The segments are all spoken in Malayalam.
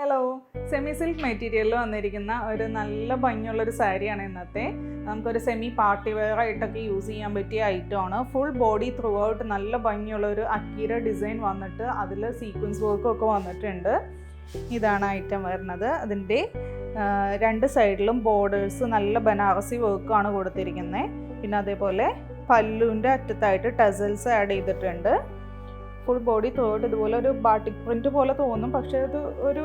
ഹലോ, സെമി സിൽക്ക് മെറ്റീരിയലിൽ വന്നിരിക്കുന്ന ഒരു നല്ല ഭംഗിയുള്ളൊരു സാരിയാണ് ഇന്നത്തെ. നമുക്കൊരു സെമി പാർട്ടി വെയർ ആയിട്ടൊക്കെ യൂസ് ചെയ്യാൻ പറ്റിയ ഐറ്റമാണ്. ഫുൾ ബോഡി ത്രൂ ഔട്ട് നല്ല ഭംഗിയുള്ളൊരു അക്കീര ഡിസൈൻ വന്നിട്ട് അതിൽ സീക്വൻസ് വർക്കും ഒക്കെ വന്നിട്ടുണ്ട്. ഇതാണ് ഐറ്റം വരുന്നത്. അതിൻ്റെ രണ്ട് സൈഡിലും ബോർഡേഴ്സ് നല്ല ബനാറസി വർക്കാണ് കൊടുത്തിരിക്കുന്നത്. പിന്നെ അതേപോലെ പല്ലുവിൻ്റെ അറ്റത്തായിട്ട് ടസൽസ് ആഡ് ചെയ്തിട്ടുണ്ട്. ഫുൾ ബോഡി ത്രൂട്ട് ഇതുപോലെ ഒരു ബാട്ടിക് പ്രിൻറ്റ് പോലെ തോന്നും, പക്ഷേ ഇത് ഒരു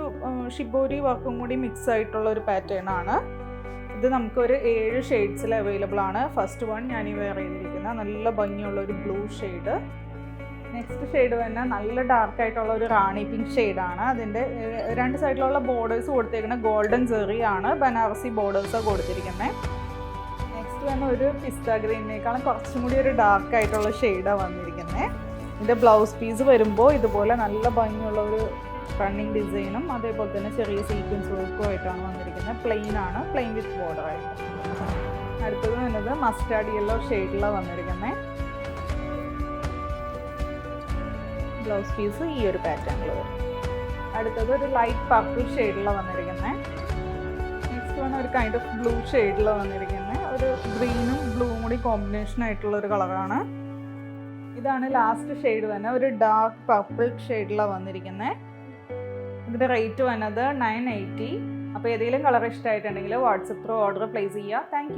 ഷിബോരി വർക്കും കൂടി മിക്സ് ആയിട്ടുള്ള ഒരു പാറ്റേൺ ആണ്. ഇത് നമുക്കൊരു 7 ഷെയ്ഡ്സിൽ അവൈലബിൾ ആണ്. ഫസ്റ്റ് വൺ ഞാൻ ഈ വെയർ ചെയ്തിരിക്കുന്ന നല്ല ഭംഗിയുള്ള ഒരു ബ്ലൂ ഷെയ്ഡ്. നെക്സ്റ്റ് ഷെയ്ഡ് തന്നെ നല്ല ഡാർക്ക് ആയിട്ടുള്ള ഒരു റാണി പിങ്ക് ഷെയ്ഡാണ്. അതിൻ്റെ രണ്ട് സൈഡിലുള്ള ബോർഡേഴ്സ് കൊടുത്തിരിക്കുന്നത് ഗോൾഡൻ ജെറി ആണ്, ബനാറസി ബോർഡേഴ്സാണ് കൊടുത്തിരിക്കുന്നത്. നെക്സ്റ്റ് തന്നെ ഒരു പിസ്ത ഗ്രീനിനേക്കാളും കുറച്ചും കൂടി ഒരു ഡാർക്ക് ആയിട്ടുള്ള ഷെയ്ഡാണ് വന്നിരിക്കുന്നത്. ഇതിൻ്റെ ബ്ലൗസ് പീസ് വരുമ്പോൾ ഇതുപോലെ നല്ല ഭംഗിയുള്ള ഒരു റണ്ണിങ് ഡിസൈനും അതേപോലെ തന്നെ ചെറിയ സീക്വൻസ് വർക്കും ആയിട്ടാണ് വന്നിരിക്കുന്നത്. പ്ലെയിൻ ആണ്, പ്ലെയിൻ വിത്ത് ബോർഡർ ആയിട്ട്. അടുത്തത് വരുന്നത് മസ്റ്റാർഡ് യെല്ലോ ഷെയ്ഡിലാണ് വന്നിരിക്കുന്നത്. ബ്ലൗസ് പീസ് ഈ ഒരു പാറ്റേണിൽ വരും. അടുത്തത് ഒരു ലൈറ്റ് പർപ്പിൾ ഷെയ്ഡിലാണ് വന്നിരിക്കുന്നത്. നെക്സ്റ്റ് വൺ ഒരു കൈൻഡ് ഓഫ് ബ്ലൂ ഷെയ്ഡിലാണ് വന്നിരിക്കുന്നത്. ഒരു ഗ്രീനും ബ്ലൂവും കൂടി കോമ്പിനേഷൻ ആയിട്ടുള്ള ഒരു കളറാണ്. ഇതാണ് ലാസ്റ്റ് ഷെയ്ഡ് തന്നെ, ഒരു ഡാർക്ക് പർപ്പിൾ ഷെയ്ഡിലാണ് വന്നിരിക്കുന്നത്. ഇതിൻ്റെ റേറ്റ് വന്നത് 980. അപ്പോൾ ഏതെങ്കിലും കളർ ഇഷ്ടമായിട്ടുണ്ടെങ്കിൽ വാട്സപ്പ് ത്രൂ ഓർഡർ പ്ലേസ് ചെയ്യുക. താങ്ക്